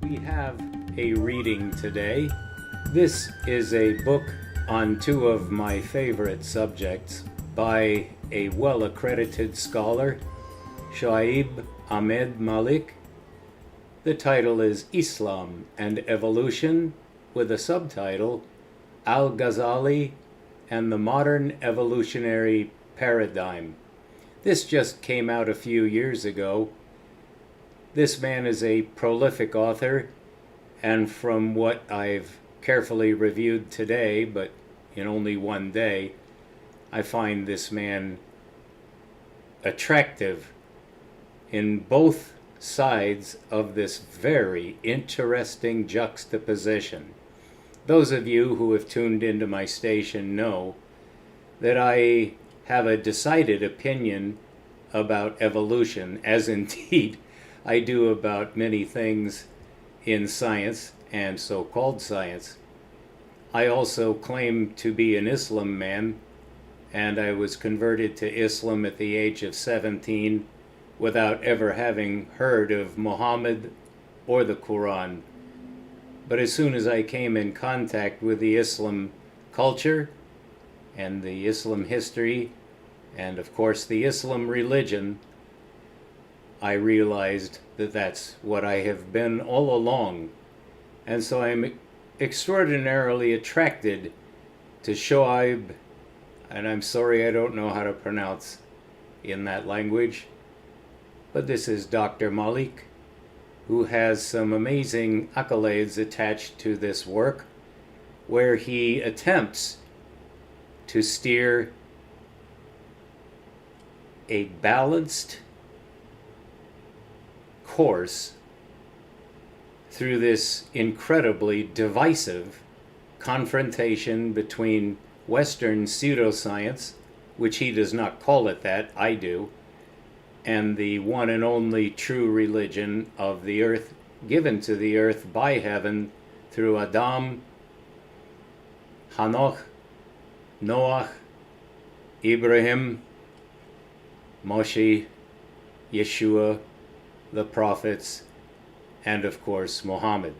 We have a reading today. This is a book on two of my favorite subjects by a well-accredited scholar, Shuaib Ahmed Malik. The title is Islam and Evolution, with a subtitle, Al-Ghazali and the Modern Evolutionary Paradigm. This just came out a few years ago. This man is a prolific author, and from what I've carefully reviewed today, but in only one day, I find this man attractive in both sides of this very interesting juxtaposition. Those of you who have tuned into my station know that I have a decided opinion about evolution, as indeed I do about many things in science and so-called science. I also claim to be an Islam man, and I was converted to Islam at the age of 17 without ever having heard of Muhammad or the Quran. But as soon as I came in contact with the Islam culture and the Islam history, and of course the Islam religion, I realized that that's what I have been all along. And so I'm extraordinarily attracted to Shuaib, and I'm sorry I don't know how to pronounce in that language, but this is Dr. Malik, who has some amazing accolades attached to this work, where he attempts to steer a balanced course through this incredibly divisive confrontation between Western pseudoscience, which he does not call it that, I do, and the one and only true religion of the earth, given to the earth by heaven through Adam, Hanoch, Noach, Ibrahim, Moshe, Yeshua, the prophets, and of course Muhammad.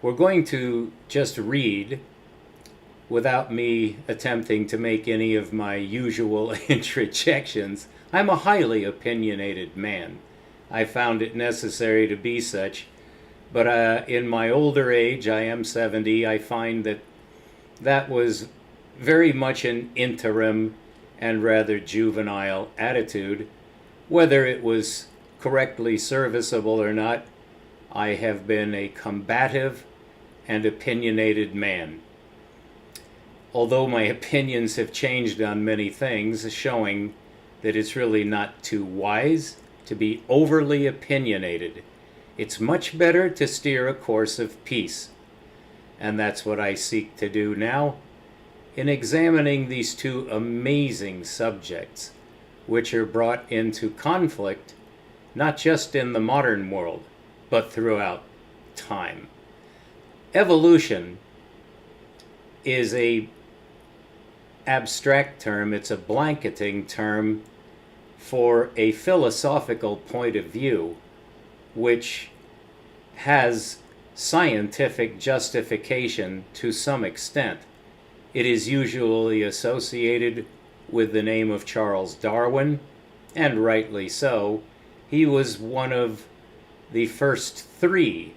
We're going to just read without me attempting to make any of my usual interjections. I'm a highly opinionated man. I found it necessary to be such, but in my older age, I am 70, I find that that was very much an interim and rather juvenile attitude. Whether it was correctly serviceable or not, I have been a combative and opinionated man. Although my opinions have changed on many things, showing that it's really not too wise to be overly opinionated. It's much better to steer a course of peace. And that's what I seek to do now in examining these two amazing subjects, which are brought into conflict not just in the modern world, but throughout time. Evolution is a abstract term, it's a blanketing term for a philosophical point of view which has scientific justification to some extent. It is usually associated with the name of Charles Darwin, and rightly so. He was one of the first three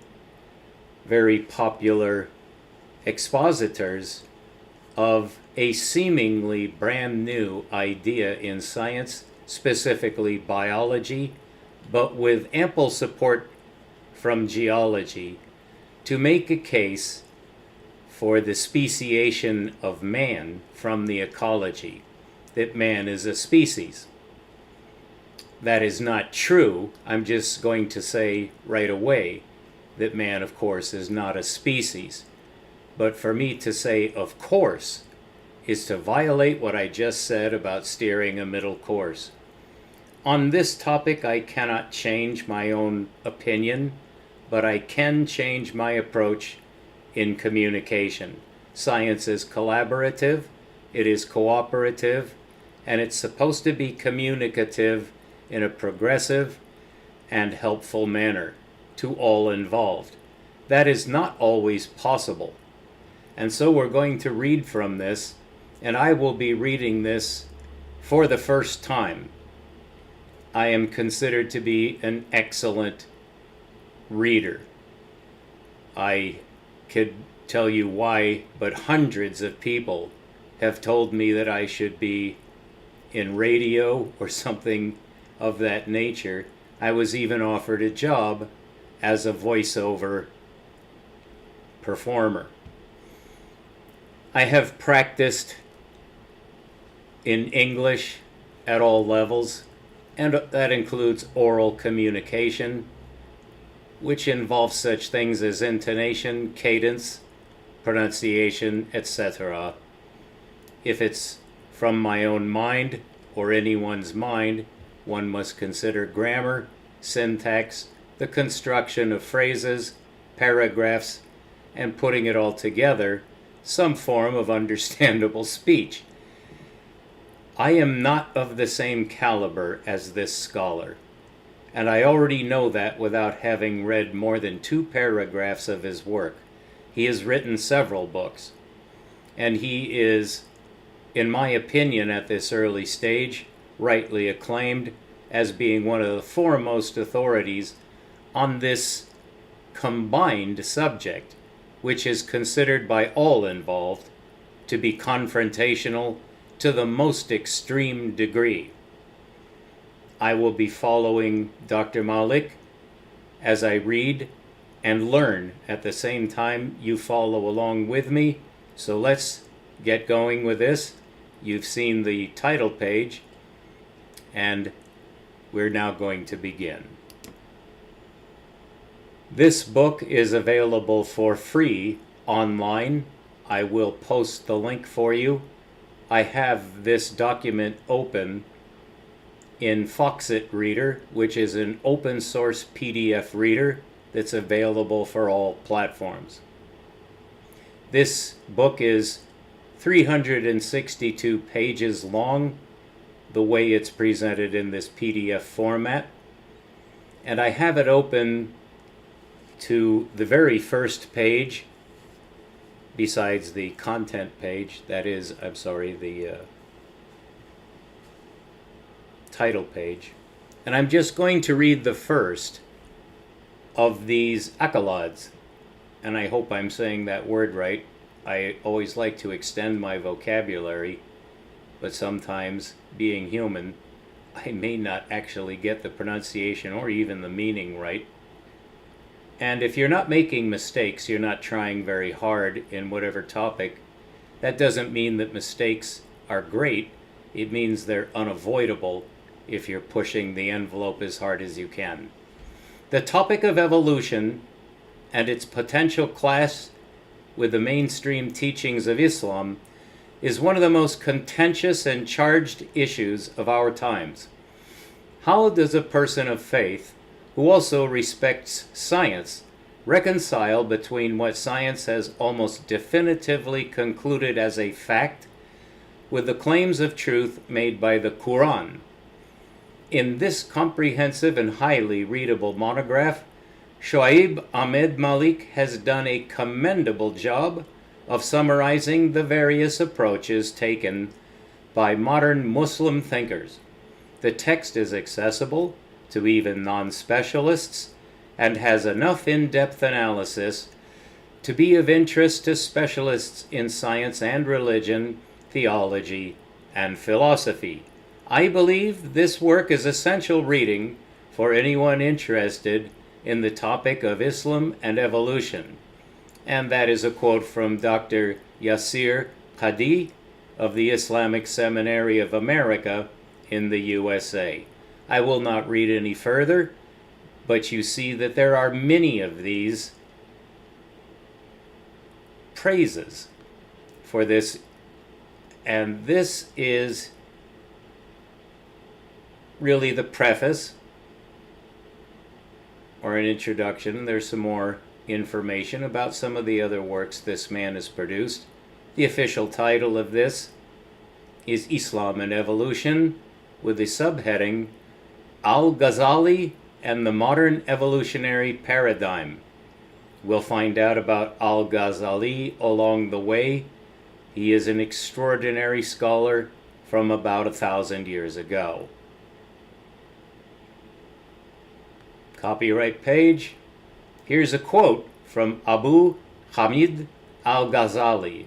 very popular expositors of a seemingly brand new idea in science, specifically biology, but with ample support from geology, to make a case for the speciation of man from the ecology, that man is a species. That is not true. I'm just going to say right away that man, of course, is not a species. But for me to say, of course, is to violate what I just said about steering a middle course. On this topic, I cannot change my own opinion, but I can change my approach in communication. Science is collaborative, it is cooperative, and it's supposed to be communicative in a progressive and helpful manner. to all involved. That is not always possible. And so we're going to read from this, and I will be reading this for the first time. I am considered to be an excellent reader. I could tell you why, but hundreds of people have told me that I should be in radio or something of that nature. I was even offered a job as a voiceover performer. I have practiced in English at all levels, and that includes oral communication, which involves such things as intonation, cadence, pronunciation, etc. If it's from my own mind or anyone's mind, one must consider grammar, syntax, the construction of phrases, paragraphs, and putting it all together, some form of understandable speech. I am not of the same caliber as this scholar, and I already know that without having read more than 2 paragraphs of his work. He has written several books, and he is, in my opinion at this early stage, rightly acclaimed as being one of the foremost authorities on this combined subject, which is considered by all involved to be confrontational to the most extreme degree. I will be following Dr. Malik as I read and learn at the same time you follow along with me. So let's get going with this. You've seen the title page, and we're now going to begin. This book is available for free online. I will post the link for you. I have this document open in Foxit Reader, which is an open source PDF reader that's available for all platforms. This book is 362 pages long, the way it's presented in this PDF format, and I have it open to the very first page, besides the content page, that is, the title page. And I'm just going to read the first of these accolades, and I hope I'm saying that word right. I always like to extend my vocabulary, but sometimes, being human, I may not actually get the pronunciation or even the meaning right. And if you're not making mistakes, you're not trying very hard in whatever topic. That doesn't mean that mistakes are great. It means they're unavoidable if you're pushing the envelope as hard as you can. The topic of evolution and its potential clash with the mainstream teachings of Islam is one of the most contentious and charged issues of our times. How does a person of faith who also respects science reconcile between what science has almost definitively concluded as a fact with the claims of truth made by the Quran? In this comprehensive and highly readable monograph, Shoaib Ahmed Malik has done a commendable job of summarizing the various approaches taken by modern Muslim thinkers. The text is accessible to even non-specialists and has enough in-depth analysis to be of interest to specialists in science and religion, theology, and philosophy. I believe this work is essential reading for anyone interested in the topic of Islam and evolution. And that is a quote from Dr. Yasir Qadi of the Islamic Seminary of America in the USA. I will not read any further, but you see that there are many of these praises for this, and this is really the preface or an introduction. There's some more information about some of the other works this man has produced. The official title of this is Islam and Evolution, with the subheading Al-Ghazali and the modern evolutionary paradigm. We'll find out about Al-Ghazali along the way. He is an extraordinary scholar from about 1,000 years ago. Copyright page. Here's a quote from Abu Hamid al-Ghazali.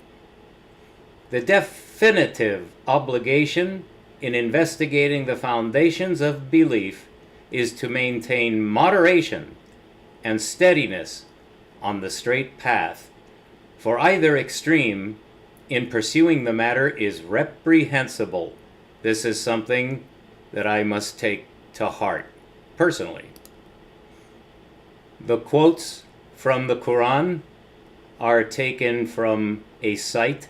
The definitive obligation in investigating the foundations of belief is to maintain moderation and steadiness on the straight path, for either extreme in pursuing the matter is reprehensible. This is something that I must take to heart personally. The quotes from the Quran are taken from a site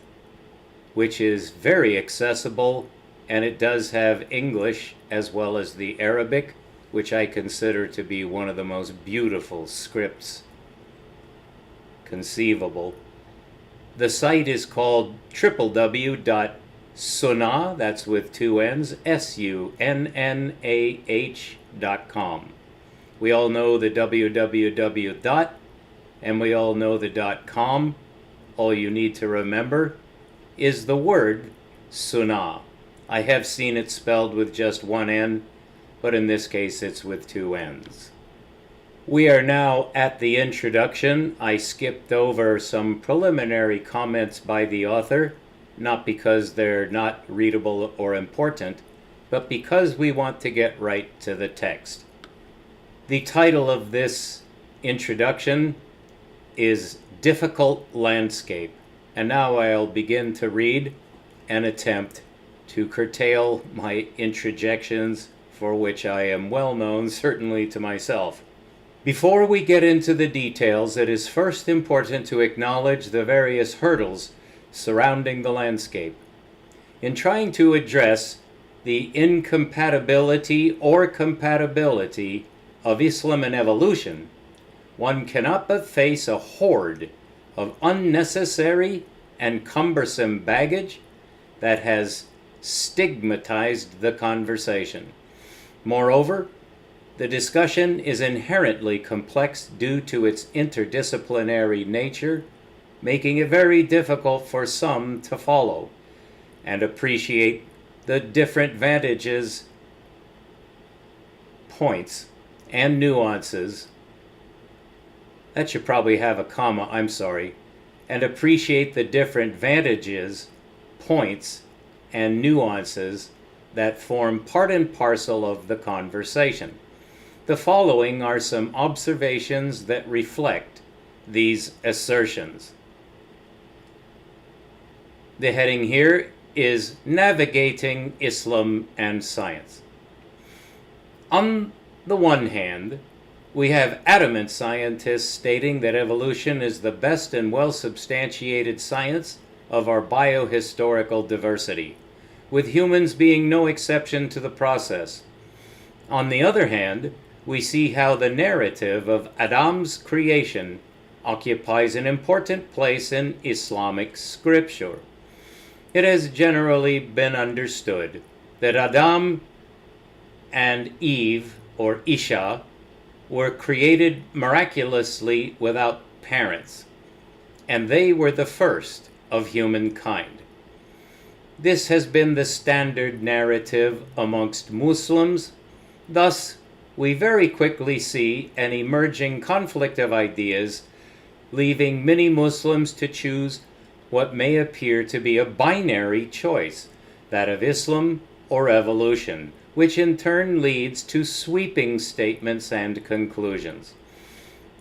which is very accessible, and it does have English as well as the Arabic, which I consider to be one of the most beautiful scripts conceivable. The site is called www.sunnah, that's with two N's, sunnah.com. We all know the www dot, and we all know the .com. All you need to remember is the word sunnah. I have seen it spelled with just one N, but in this case it's with two N's. We are now at the introduction. I skipped over some preliminary comments by the author, not because they're not readable or important, but because we want to get right to the text. The title of this introduction is Difficult Landscape, and now I'll begin to read and attempt to curtail my interjections, for which I am well known, certainly to myself. Before we get into the details, it is first important to acknowledge the various hurdles surrounding the landscape. In trying to address the incompatibility or compatibility of Islam and evolution, one cannot but face a horde of unnecessary and cumbersome baggage that has stigmatized the conversation. Moreover, the discussion is inherently complex due to its interdisciplinary nature, making it very difficult for some to follow and appreciate the different vantages, points, and nuances. That should probably have a comma, I'm sorry. And appreciate the different vantages, points, and nuances that form part and parcel of the conversation. The following are some observations that reflect these assertions. The heading here is Navigating Islam and Science. On the one hand, we have adamant scientists stating that evolution is the best and well-substantiated science of our biohistorical diversity, with humans being no exception to the process. On the other hand, we see how the narrative of Adam's creation occupies an important place in Islamic scripture. It has generally been understood that Adam and Eve, or Isha, were created miraculously without parents, and they were the first of humankind. This has been the standard narrative amongst Muslims. Thus, we very quickly see an emerging conflict of ideas, leaving many Muslims to choose what may appear to be a binary choice, that of Islam or evolution, which in turn leads to sweeping statements and conclusions.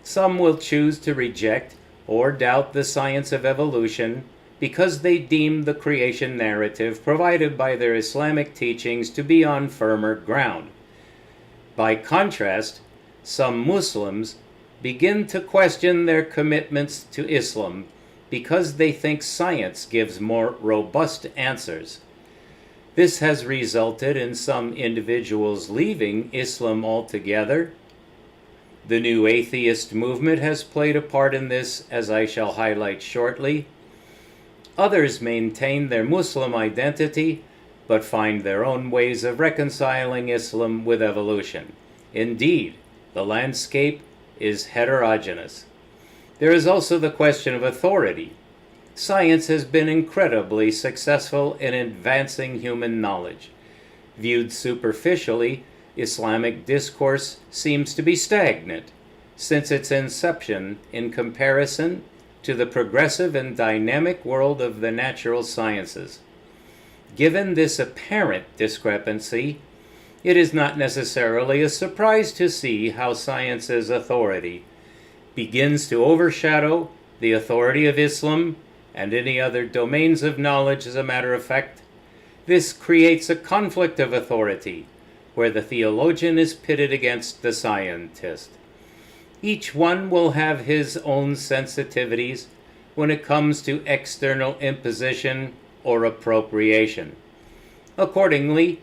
Some will choose to reject or doubt the science of evolution because they deem the creation narrative provided by their Islamic teachings to be on firmer ground. By contrast, some Muslims begin to question their commitments to Islam because they think science gives more robust answers. This has resulted in some individuals leaving Islam altogether. The new atheist movement has played a part in this, as I shall highlight shortly. Others maintain their Muslim identity, but find their own ways of reconciling Islam with evolution. Indeed, The landscape is heterogeneous. There is also the question of authority. Science has been incredibly successful in advancing human knowledge. Viewed superficially, Islamic discourse seems to be stagnant since its inception in comparison to the progressive and dynamic world of the natural sciences. Given this apparent discrepancy, it is not necessarily a surprise to see how science's authority begins to overshadow the authority of Islam and any other domains of knowledge. As a matter of fact, this creates a conflict of authority, where the theologian is pitted against the scientist. Each one will have his own sensitivities when it comes to external imposition or appropriation. Accordingly,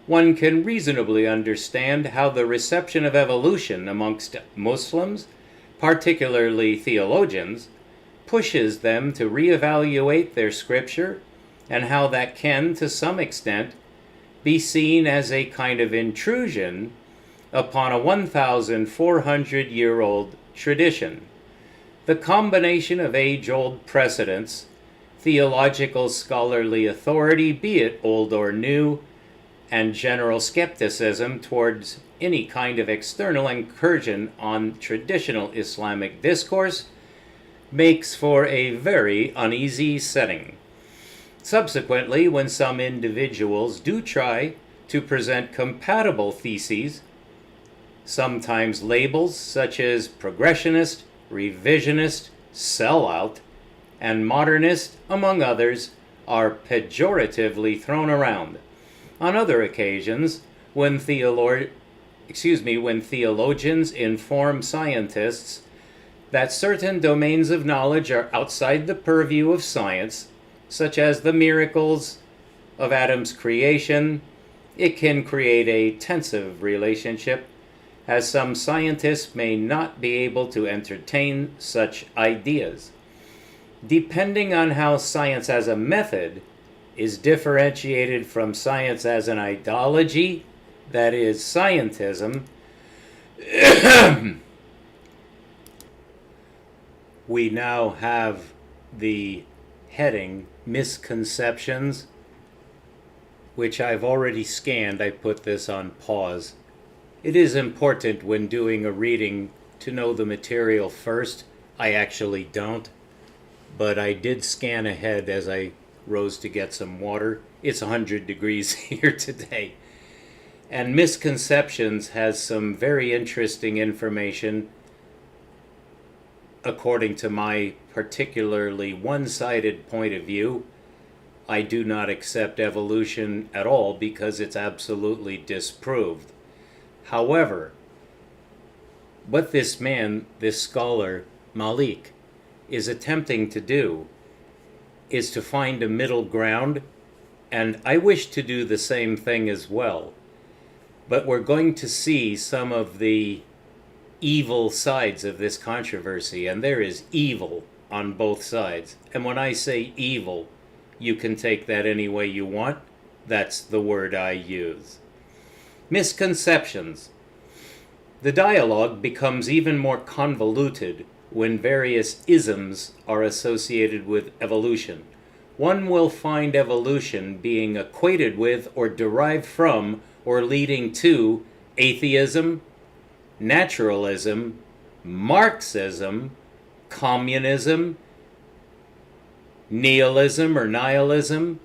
one can reasonably understand how the reception of evolution amongst Muslims, particularly theologians, pushes them to reevaluate their scripture, and how that can, to some extent, be seen as a kind of intrusion upon a 1,400-year-old tradition. The combination of age-old precedents, theological scholarly authority, be it old or new, and general skepticism towards any kind of external incursion on traditional Islamic discourse makes for a very uneasy setting. Subsequently, when some individuals do try to present compatible theses, sometimes labels such as progressionist, revisionist, sellout, and modernist, among others, are pejoratively thrown around. On other occasions, when theologians inform scientists that certain domains of knowledge are outside the purview of science, such as the miracles of Adam's creation, it can create a tensive relationship, as some scientists may not be able to entertain such ideas. Depending on how science as a method is differentiated from science as an ideology, that is, scientism, we now have the heading Misconceptions, which I've already scanned. I put this on pause. It is important when doing a reading to know the material first. I actually don't, but I did scan ahead as I rose to get some water. It's 100 degrees here today. And Misconceptions has some very interesting information. According to my particularly one-sided point of view, I do not accept evolution at all because it's absolutely disproved. However, what this man, this scholar, Malik, is attempting to do is to find a middle ground, and I wish to do the same thing as well. But we're going to see some of the evil sides of this controversy, and there is evil on both sides. And when I say evil, you can take that any way you want. That's the word I use. Misconceptions. The dialogue becomes even more convoluted when various isms are associated with evolution. One will find evolution being equated with or derived from or leading to atheism, naturalism, Marxism, communism, nihilism or nihilism,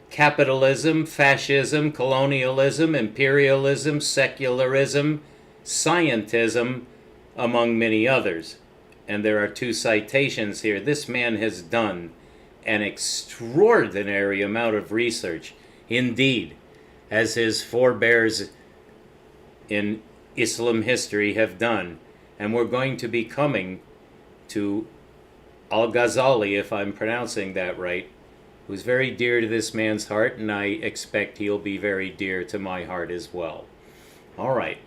capitalism, fascism, colonialism, imperialism, secularism, scientism, among many others. And there are two citations here. This man has done an extraordinary amount of research, indeed, as his forebears in Islam history have done. And we're going to be coming to Al-Ghazali, if I'm pronouncing that right, who's very dear to this man's heart, and I expect he'll be very dear to my heart as well. All right.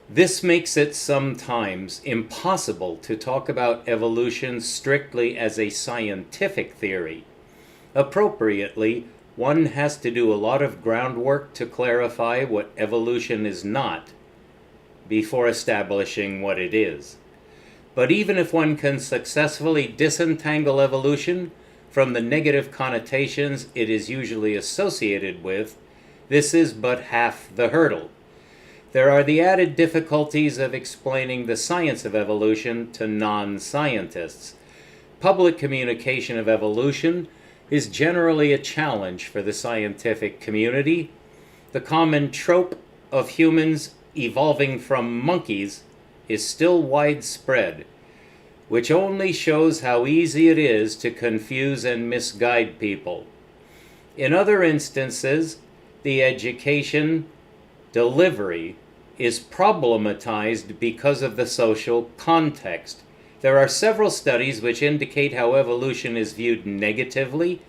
This makes it sometimes impossible to talk about evolution strictly as a scientific theory. Appropriately, one has to do a lot of groundwork to clarify what evolution is not, before establishing what it is. But even if one can successfully disentangle evolution from the negative connotations it is usually associated with, this is but half the hurdle. There are the added difficulties of explaining the science of evolution to non-scientists. Public communication of evolution is generally a challenge for the scientific community. The common trope of humans evolving from monkeys is still widespread, which only shows how easy it is to confuse and misguide people. In other instances, the education delivery is problematized because of the social context. There are several studies which indicate how evolution is viewed negatively,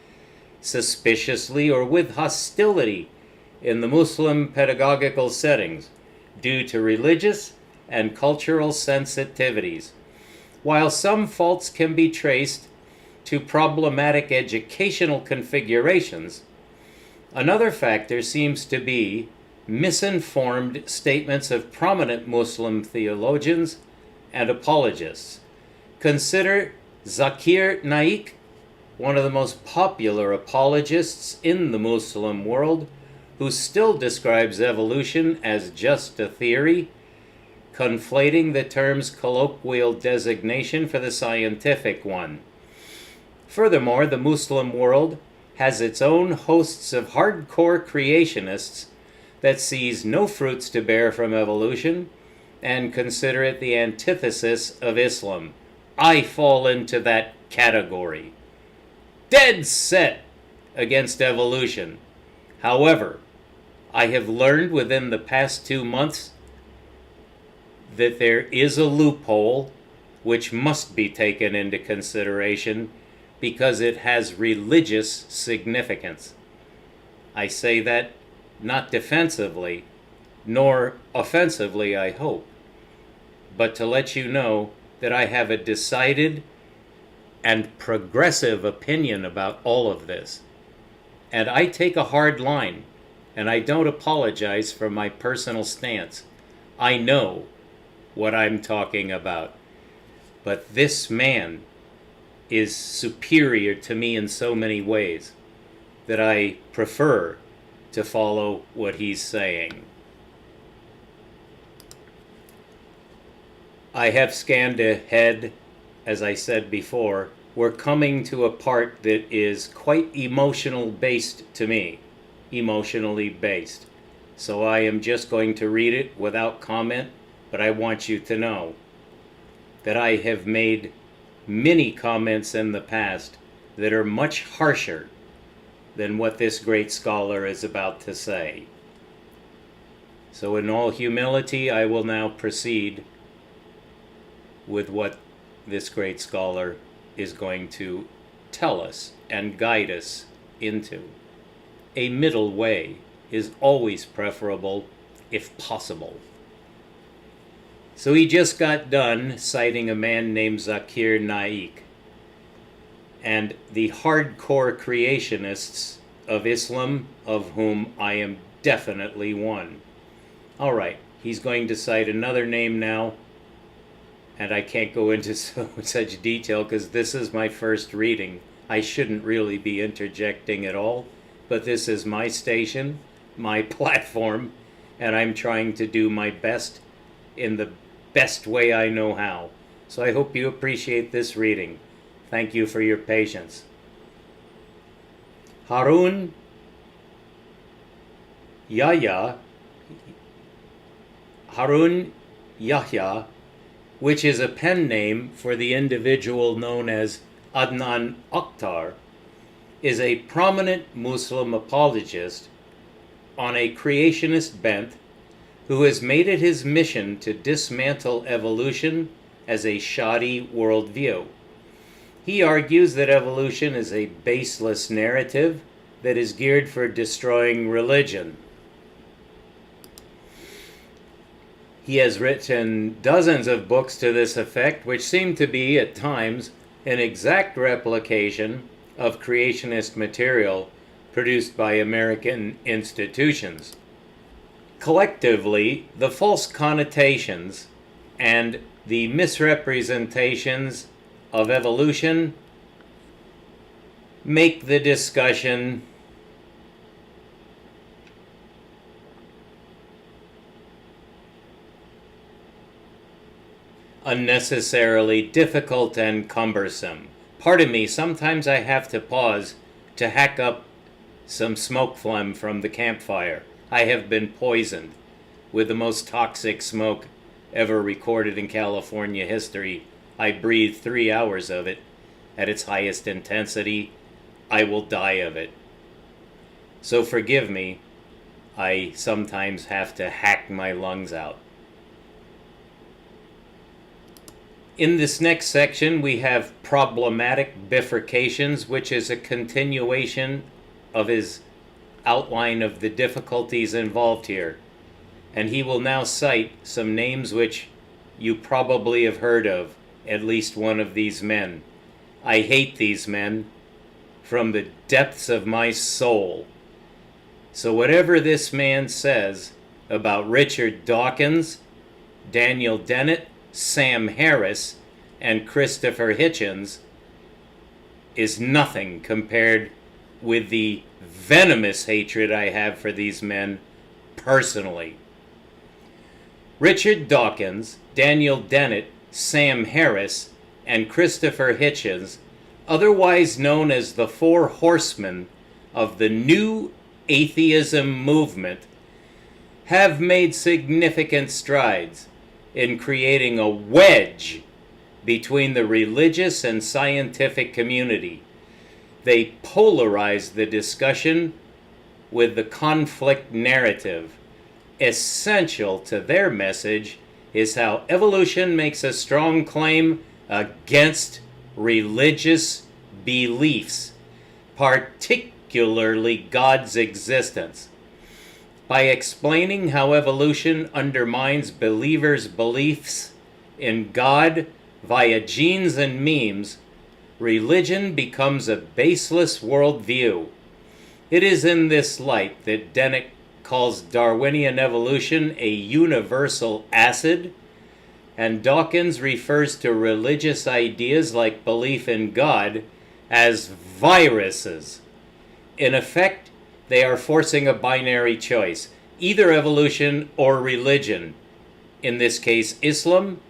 suspiciously, or with hostility in the Muslim pedagogical settings due to religious and cultural sensitivities. While some faults can be traced to problematic educational configurations, another factor seems to be misinformed statements of prominent Muslim theologians and apologists. Consider Zakir Naik, one of the most popular apologists in the Muslim world, who still describes evolution as just a theory, conflating the term's colloquial designation for the scientific one. Furthermore, the Muslim world has its own hosts of hardcore creationists that sees no fruits to bear from evolution and consider it the antithesis of Islam. I fall into that category. Dead set against evolution. However, I have learned within the past 2 months that there is a loophole which must be taken into consideration because it has religious significance. I say that not defensively, nor offensively, I hope, but to let you know that I have a decided and progressive opinion about all of this. And I take a hard line, and I don't apologize for my personal stance. I know what I'm talking about. But this man is superior to me in so many ways that I prefer to follow what he's saying. I have scanned ahead, as I said before. We're coming to a part that is quite emotional based to me, emotionally based. So I am just going to read it without comment, but I want you to know that I have made many comments in the past that are much harsher than what this great scholar is about to say. So in all humility, I will now proceed with what this great scholar is going to tell us and guide us into. A middle way is always preferable if possible. So he just got done citing a man named Zakir Naik and the hardcore creationists of Islam, of whom I am definitely one. All right, he's going to cite another name now, and I can't go into such detail because this is my first reading. I shouldn't really be interjecting at all, but this is my station, my platform, and I'm trying to do my best in the best way I know how. So I hope you appreciate this reading. Thank you for your patience. Harun Yahya, which is a pen name for the individual known as Adnan Akhtar, is a prominent Muslim apologist on a creationist bent who has made it his mission to dismantle evolution as a shoddy worldview. He argues that evolution is a baseless narrative that is geared for destroying religion. He has written dozens of books to this effect, which seem to be, at times, an exact replication of creationist material produced by American institutions. Collectively, the false connotations and the misrepresentations of evolution make the discussion unnecessarily difficult and cumbersome. Pardon me, sometimes I have to pause to hack up some smoke phlegm from the campfire. I have been poisoned with the most toxic smoke ever recorded in California history. I breathed 3 hours of it at its highest intensity. I will die of it. So forgive me, I sometimes have to hack my lungs out. In this next section, we have problematic bifurcations, which is a continuation of his outline of the difficulties involved here. And he will now cite some names which you probably have heard of, at least one of these men. I hate these men from the depths of my soul. So whatever this man says about Richard Dawkins, Daniel Dennett, Sam Harris, and Christopher Hitchens is nothing compared with the venomous hatred I have for these men personally. Richard Dawkins, Daniel Dennett, Sam Harris, and Christopher Hitchens, otherwise known as the Four Horsemen of the New Atheism movement, have made significant strides in creating a wedge between the religious and scientific community. They polarize the discussion with the conflict narrative. Essential to their message is how evolution makes a strong claim against religious beliefs, particularly God's existence. By explaining how evolution undermines believers' beliefs in God via genes and memes, religion becomes a baseless worldview. It is in this light that Dennett calls Darwinian evolution a universal acid, and Dawkins refers to religious ideas like belief in God as viruses. In effect, they are forcing a binary choice, either evolution or religion, in this case Islam,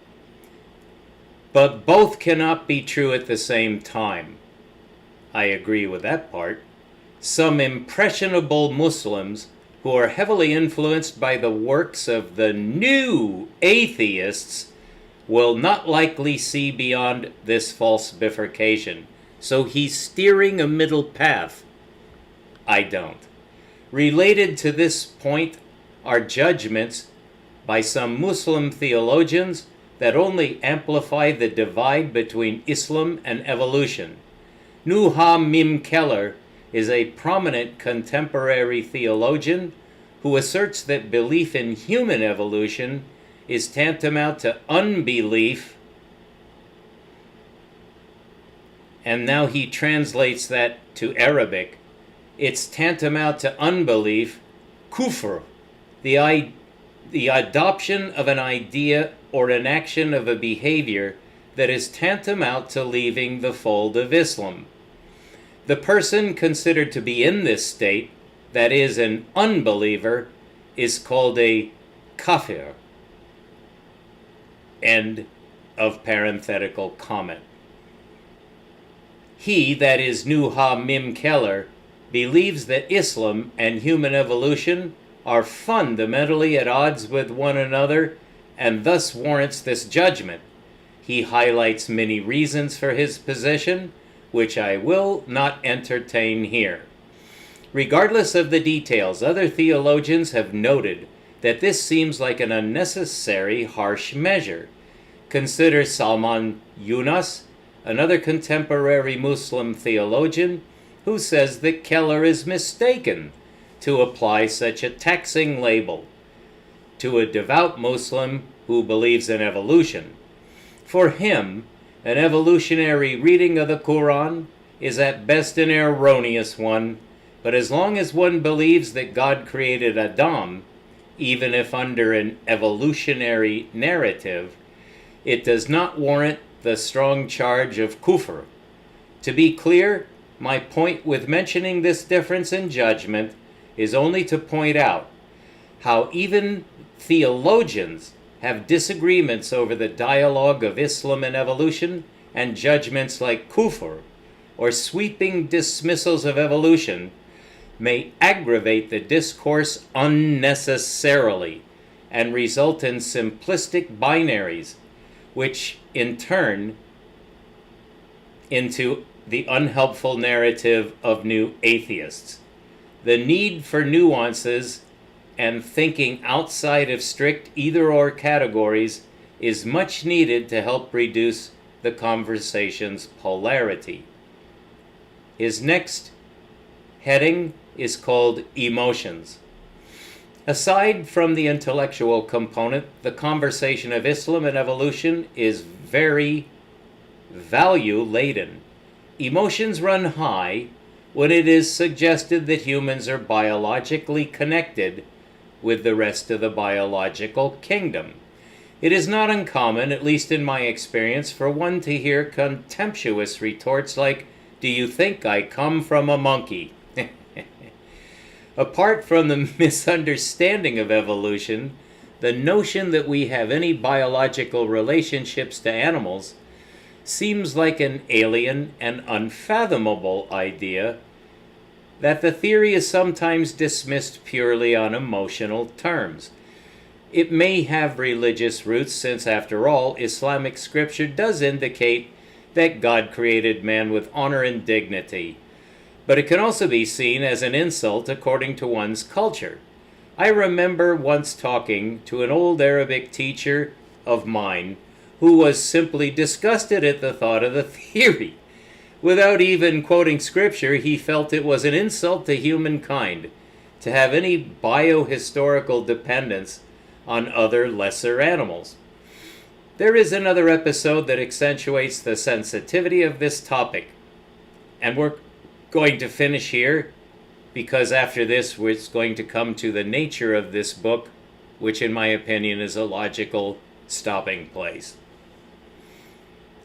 but both cannot be true at the same time. I agree with that part. Some impressionable Muslims who are heavily influenced by the works of the new atheists will not likely see beyond this false bifurcation. So he's steering a middle path. I don't. Related to this point are judgments by some Muslim theologians that only amplify the divide between Islam and evolution. Nuha Mim Keller is a prominent contemporary theologian who asserts that belief in human evolution is tantamount to unbelief, and now he translates that to Arabic. It's tantamount to unbelief, kufr, the adoption of an idea or an action of a behavior that is tantamount to leaving the fold of Islam. The person considered to be in this state, that is, an unbeliever, is called a kafir. End of parenthetical comment. He, that is Nuha Mim Keller, believes that Islam and human evolution are fundamentally at odds with one another and thus warrants this judgment. He highlights many reasons for his position, which I will not entertain here. Regardless of the details, other theologians have noted that this seems like an unnecessary harsh measure. Consider Salman Yunus, another contemporary Muslim theologian, who says that Keller is mistaken to apply such a taxing label to a devout Muslim who believes in evolution. For him, an evolutionary reading of the Quran is at best an erroneous one, but as long as one believes that God created Adam even if under an evolutionary narrative, it does not warrant the strong charge of kufr. To be clear, my point with mentioning this difference in judgment is only to point out how even theologians have disagreements over the dialogue of Islam and evolution, and judgments like kufr, or sweeping dismissals of evolution, may aggravate the discourse unnecessarily and result in simplistic binaries, which in turn into the unhelpful narrative of new atheists. The need for nuances and thinking outside of strict either-or categories is much needed to help reduce the conversation's polarity. His next heading is called Emotions. Aside from the intellectual component, the conversation of Islam and evolution is very value-laden. Emotions run high when it is suggested that humans are biologically connected with the rest of the biological kingdom. It is not uncommon, at least in my experience, for one to hear contemptuous retorts like, "Do you think I come from a monkey?" Apart from the misunderstanding of evolution, the notion that we have any biological relationships to animals seems like an alien and unfathomable idea, that the theory is sometimes dismissed purely on emotional terms. It may have religious roots, since after all, Islamic scripture does indicate that God created man with honor and dignity. But it can also be seen as an insult according to one's culture. I remember once talking to an old Arabic teacher of mine who was simply disgusted at the thought of the theory. Without even quoting scripture, he felt it was an insult to humankind to have any biohistorical dependence on other lesser animals. There is another episode that accentuates the sensitivity of this topic, and we're going to finish here because after this we're going to come to the nature of this book, which in my opinion is a logical stopping place.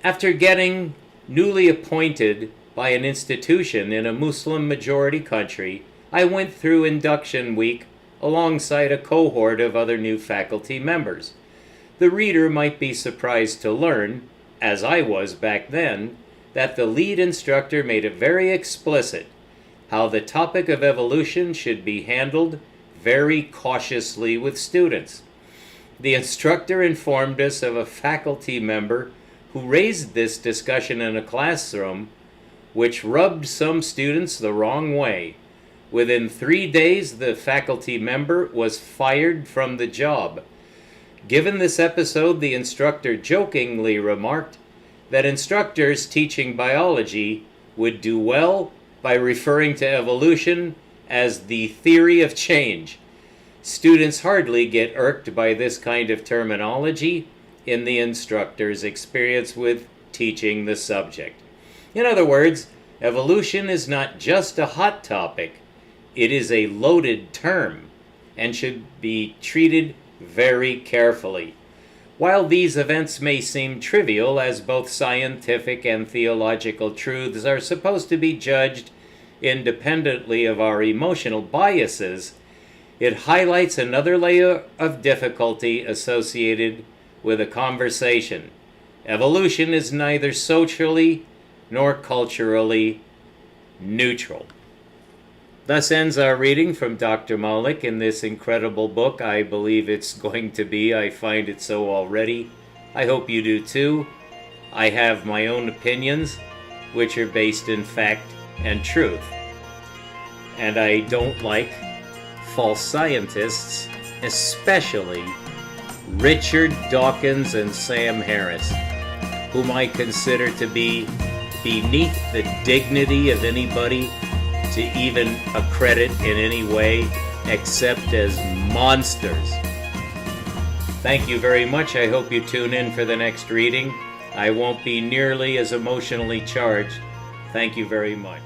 After getting newly appointed by an institution in a Muslim-majority country, I went through induction week alongside a cohort of other new faculty members. The reader might be surprised to learn, as I was back then, that the lead instructor made it very explicit how the topic of evolution should be handled very cautiously with students. The instructor informed us of a faculty member who raised this discussion in a classroom, which rubbed some students the wrong way. Within 3 days, the faculty member was fired from the job. Given this episode, the instructor jokingly remarked that instructors teaching biology would do well by referring to evolution as the theory of change. Students hardly get irked by this kind of terminology in the instructor's experience with teaching the subject. In other words, evolution is not just a hot topic, it is a loaded term and should be treated very carefully. While these events may seem trivial, as both scientific and theological truths are supposed to be judged independently of our emotional biases, it highlights another layer of difficulty associated with a conversation. Evolution is neither socially nor culturally neutral. Thus ends our reading from Dr. Malik in this incredible book. I believe it's going to be. I find it so already. I hope you do too. I have my own opinions, which are based in fact and truth. And I don't like false scientists, especially Richard Dawkins and Sam Harris, whom I consider to be beneath the dignity of anybody to even accredit in any way except as monsters. Thank you very much. I hope you tune in for the next reading. I won't be nearly as emotionally charged. Thank you very much.